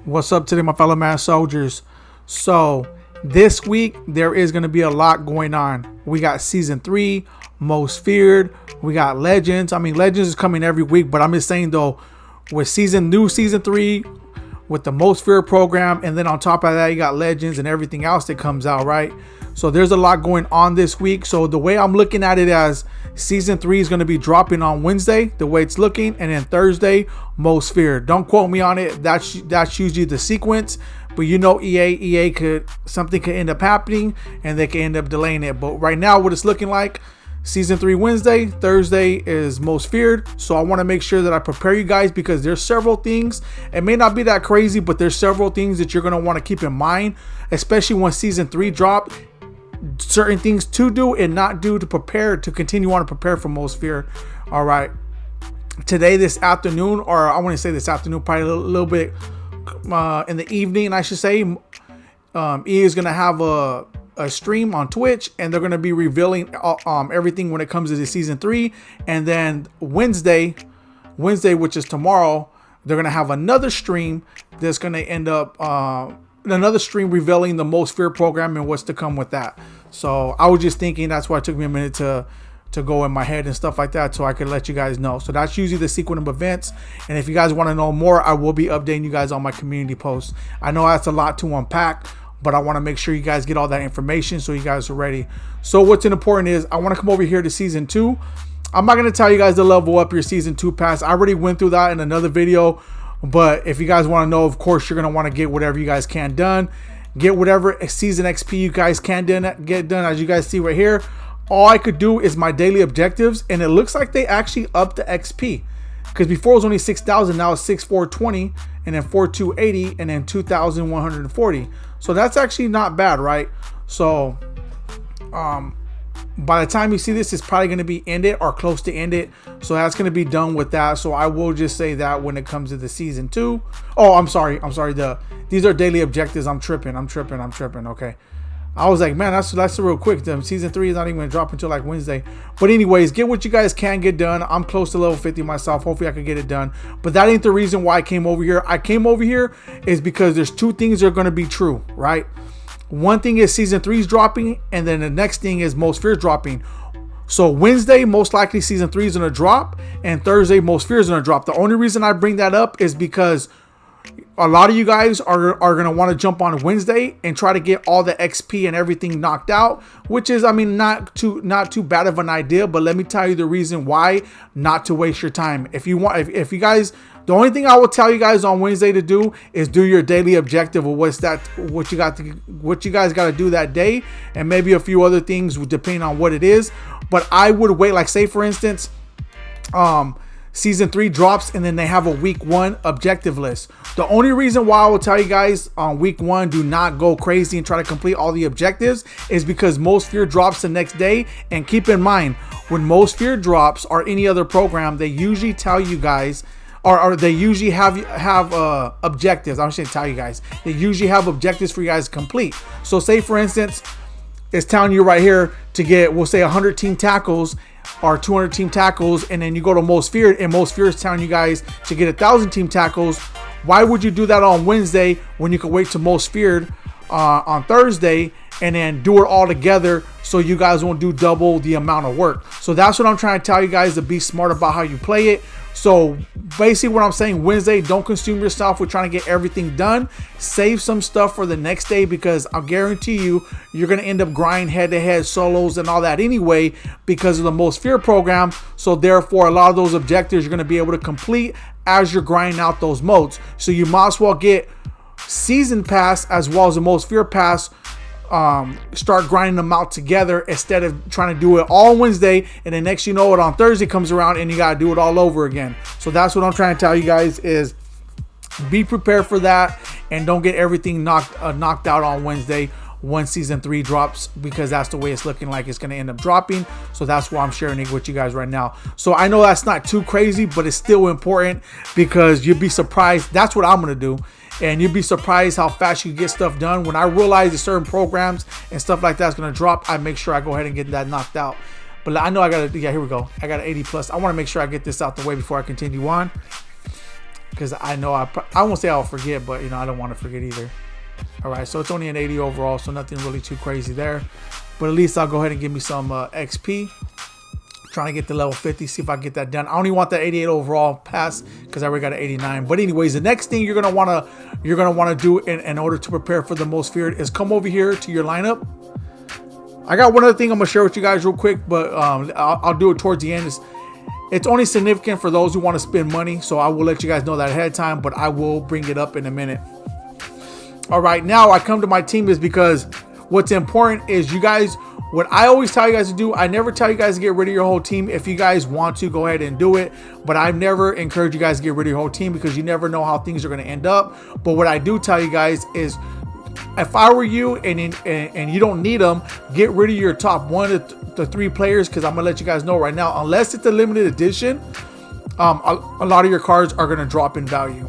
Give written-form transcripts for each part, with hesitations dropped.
What's up today, my fellow man soldiers? So this week there is going to be a lot going on. We got season 3, most feared. We got legends. I mean, legends is coming every week, but I'm just saying though, with season 3 with the most feared program, and then on top of that you got legends and everything else that comes out, right? So there's a lot going on this week. So the way I'm looking at it, as season 3 is going to be dropping on Wednesday, the way it's looking, and then Thursday, most feared. Don't quote me on it. That's usually the sequence. But you know, something could end up happening, and they can end up delaying it. But right now, what it's looking like, season 3 Wednesday, Thursday is most feared. So I want to make sure that I prepare you guys, because there's several things. It may not be that crazy, but there's several things that you're going to want to keep in mind, especially when season 3 drop. Certain things to do and not do to prepare, to continue on to prepare for most feared. All right, today, this afternoon, or I want to say this afternoon, probably a little bit in the evening, I should say, EA is going to have a stream on Twitch, and they're going to be revealing everything when it comes to the season 3. And then Wednesday, which is tomorrow, they're going to have another stream that's going to end up another stream revealing the most feared program and what's to come with that. So I was just thinking, that's why it took me a minute to go in my head and stuff like that, so I could let you guys know. So that's usually the sequence of events. And if you guys want to know more, I will be updating you guys on my community posts. I know that's a lot to unpack, but I want to make sure you guys get all that information so you guys are ready. So what's important is, I want to come over here to season 2. I'm not going to tell you guys to level up your season 2 pass. I already went through that in another video. But if you guys want to know, of course, you're going to want to get whatever you guys can done. Get whatever season XP you guys can get done. As you guys see right here, all I could do is my daily objectives. And it looks like they actually upped the XP. Because before it was only 6,000. Now it's 6,420. And then 4,280. And then 2,140. So that's actually not bad, right? So by the time you see this, it's probably going to be ended or close to ended. So that's going to be done with that. So I will just say that when it comes to the season 2. Oh, I'm sorry. These are daily objectives. I'm tripping. Okay. I was like, man, that's real quick. Season 3 is not even going to drop until like Wednesday. But anyways, get what you guys can get done. I'm close to level 50 myself. Hopefully I can get it done. But that ain't the reason why I came over here. I came over here is because there's two things that are going to be true, right? One thing is season 3 is dropping, and then the next thing is most fears dropping. So Wednesday, most likely season 3 is going to drop, and Thursday, most fears is going to drop. The only reason I bring that up is because a lot of you guys are going to want to jump on Wednesday and try to get all the XP and everything knocked out, which is, I mean, not too bad of an idea. But let me tell you the reason why not to waste your time. If you want, if you guys, the only thing I will tell you guys on Wednesday to do is do your daily objective, or what you guys got to do that day, and maybe a few other things depending on what it is. But I would wait, like say for instance, season 3 drops and then they have a week 1 objective list. The only reason why I will tell you guys on week 1, do not go crazy and try to complete all the objectives, is because most fear drops the next day. And keep in mind, when most fear drops or any other program, they usually tell you guys, or they usually have objectives. I'm just gonna tell you guys, they usually have objectives for you guys to complete. So say for instance, it's telling you right here to get, we'll say 100 team tackles or 200 team tackles, and then you go to most feared, and most feared is telling you guys to get 1,000 team tackles. Why would you do that on Wednesday when you can wait to most feared on Thursday and then do it all together, so you guys won't do double the amount of work? So that's what I'm trying to tell you guys, to be smart about how you play it. So basically what I'm saying, Wednesday, don't consume yourself with trying to get everything done. Save some stuff for the next day, because I'll guarantee you, you're going to end up grinding head-to-head solos and all that anyway because of the most fear program. So therefore, a lot of those objectives you're going to be able to complete as you're grinding out those modes. So you might as well get season pass as well as the most fear pass. Start grinding them out together instead of trying to do it all Wednesday, and then next you know it, on Thursday comes around and you got to do it all over again. So that's what I'm trying to tell you guys, is be prepared for that, and don't get everything knocked out on Wednesday when season 3 drops, because that's the way it's looking like it's going to end up dropping. So that's why I'm sharing it with you guys right now. So I know that's not too crazy, but it's still important, because you'd be surprised. That's what I'm going to do. And you'd be surprised how fast you get stuff done. When I realize that certain programs and stuff like that's going to drop, I make sure I go ahead and get that knocked out. But I know I got to, yeah, here we go. I got an 80 plus. I want to make sure I get this out the way before I continue on. because I know I won't say I'll forget, but I don't want to forget either. All right, so it's only an 80 overall, so nothing really too crazy there. But at least I'll go ahead and give me some XP. Trying to get to level 50, see if I can get that done. I only want that 88 overall pass because I already got an 89. But anyways, the next thing you're gonna wanna do in order to prepare for the most feared is come over here to your lineup. I got one other thing I'm gonna share with you guys real quick, but I'll do it towards the end. It's only significant for those who want to spend money, so I will let you guys know that ahead of time, but I will bring it up in a minute. All right, now I come to my team is because what's important is you guys, what I always tell you guys to do, I never tell you guys to get rid of your whole team. If you guys want to, go ahead and do it, but I've never encouraged you guys to get rid of your whole team because you never know how things are going to end up. But what I do tell you guys is, if I were you and you don't need them, get rid of your top 1 to 3 players, because I'm gonna let you guys know right now, unless it's a limited edition, a lot of your cards are gonna drop in value.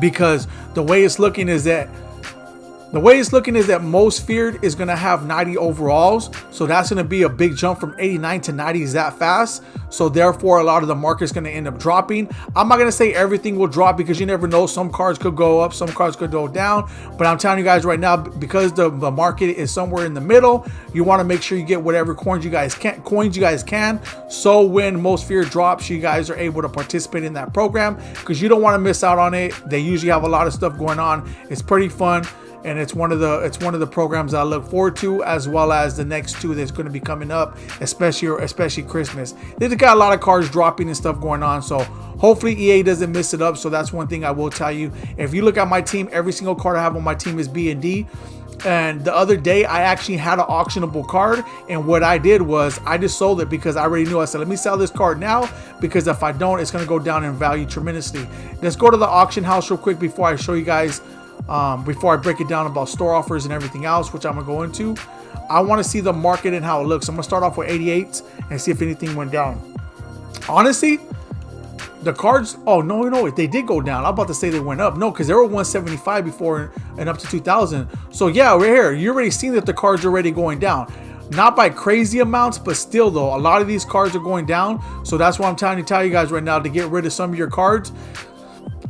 Because the way it's looking is that most feared is going to have 90 overalls. So that's going to be a big jump from 89 to 90 is that fast. So therefore, a lot of the market's going to end up dropping. I'm not going to say everything will drop because you never know. Some cards could go up, some cards could go down. But I'm telling you guys right now, because the market is somewhere in the middle, you want to make sure you get whatever coins you guys can. So when most feared drops, you guys are able to participate in that program because you don't want to miss out on it. They usually have a lot of stuff going on. It's pretty fun. And it's one of the programs that I look forward to, as well as the next 2 that's going to be coming up, especially Christmas. They've got a lot of cards dropping and stuff going on, so hopefully EA doesn't miss it up. So that's one thing I will tell you. If you look at my team, every single card I have on my team is B and D. And the other day I actually had an auctionable card, and what I did was I just sold it because I already knew. I said, let me sell this card now, because if I don't, it's going to go down in value tremendously. Let's go to the auction house real quick before I show you guys. Before I break it down about store offers and everything else, which I'm gonna go into, I want to see the market and how it looks. I'm gonna start off with 88s and see if anything went down. Honestly, the cards, oh no, they did go down. I'm about to say they went up. No, because they were 175 before and up to 2000. So yeah, right here, you already seen that the cards are already going down. Not by crazy amounts, but still though, a lot of these cards are going down. So that's why I'm trying to tell you guys right now to get rid of some of your cards.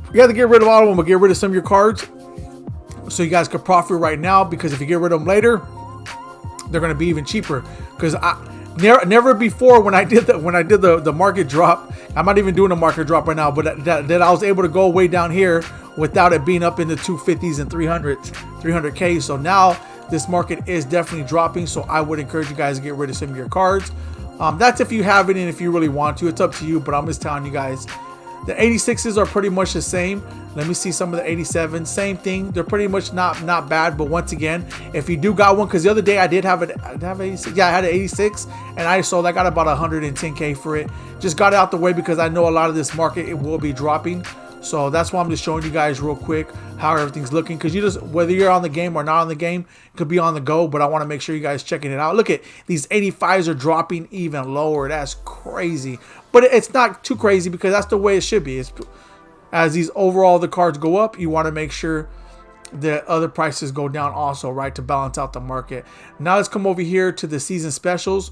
You got to get rid of all of them, but get rid of some of your cards, so you guys could profit right now, because if you get rid of them later, they're going to be even cheaper. Because never before when I did the market drop, I'm not even doing a market drop right now, but that I was able to go way down here without it being up in the 250s and 300K. So now this market is definitely dropping. So I would encourage you guys to get rid of some of your cards. That's if you have it and if you really want to. It's up to you, but I'm just telling you guys. The 86s are pretty much the same. Let me see some of the 87s. Same thing. They're pretty much not bad. But once again, if you do got one, because the other day I did have it. I have 86. Yeah, I had an 86, and I sold. I got about 110K for it. Just got it out the way because I know a lot of this market it will be dropping. So that's why I'm just showing you guys real quick how everything's looking. Because you just, whether you're on the game or not on the game, it could be on the go. But I want to make sure you guys checking it out. Look at these 85s are dropping even lower. That's crazy. But it's not too crazy because that's the way it should be. It's, as these overall the cards go up, you want to make sure the other prices go down also, right, to balance out the market. Now let's come over here to the season specials.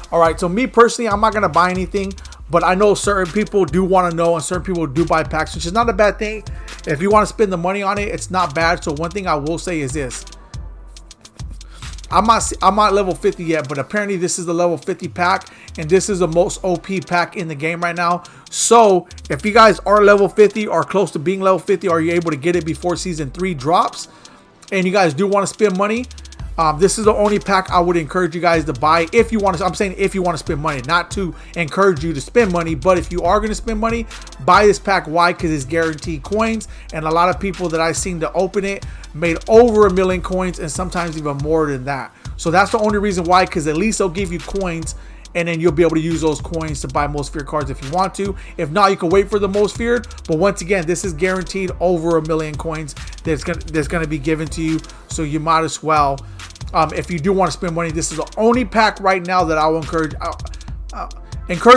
All right, so me personally, I'm not going to buy anything, but I know certain people do want to know, and certain people do buy packs, which is not a bad thing. If you want to spend the money on it, it's not bad. So one thing I will say is this. I'm not level 50 yet, but apparently this is the level 50 pack, and this is the most OP pack in the game right now. So if you guys are level 50 or close to being level 50, are you able to get it before season 3 drops, and you guys do want to spend money, this is the only pack I would encourage you guys to buy if you want to. I'm saying if you want to spend money, not to encourage you to spend money, but if you are going to spend money, buy this pack. Why? Because it's guaranteed coins, and a lot of people that I've seen to open it made over 1 million coins, and sometimes even more than that. So that's the only reason why, because at least they'll give you coins, and then you'll be able to use those coins to buy most feared cards if you want to. If not, you can wait for the most feared. But once again, this is guaranteed over 1 million coins that's gonna be given to you. So you might as well, if you do want to spend money, this is the only pack right now that I will encourage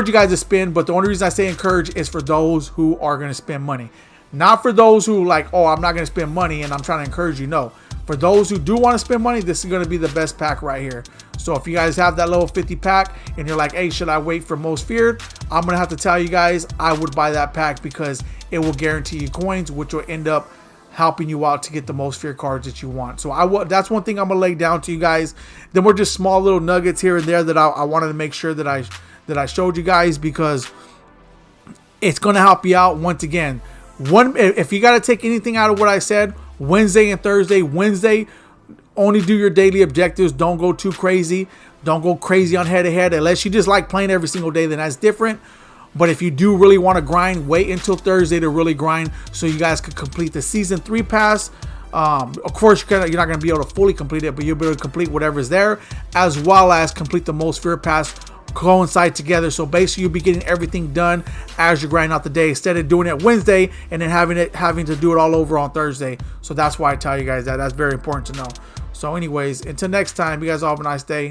you guys to spend. But the only reason I say encourage is for those who are going to spend money, not for those who like, oh, I'm not going to spend money and I'm trying to encourage you. No, for those who do want to spend money, this is going to be the best pack right here. So if you guys have that level 50 pack and you're like, hey, should I wait for most feared? I'm going to have to tell you guys, I would buy that pack because it will guarantee you coins, which will end up helping you out to get the most feared cards that you want. So that's one thing I'm going to lay down to you guys. Then we're just small little nuggets here and there that I wanted to make sure that I showed you guys, because it's going to help you out. Once again, if you got to take anything out of what I said, Wednesday and Thursday. Wednesday, only do your daily objectives. Don't go too crazy. Don't go crazy on head-to-head. Unless you just like playing every single day, then that's different. But if you do really want to grind, wait until Thursday to really grind so you guys can complete the Season 3 pass. Of course, you're not going to be able to fully complete it, but you'll be able to complete whatever's there, as well as complete the most feared pass, coincide together. So basically, you'll be getting everything done as you grind out the day, instead of doing it Wednesday and then having to do it all over on Thursday. So that's why I tell you guys that. That's very important to know. So anyways, until next time, you guys all have a nice day.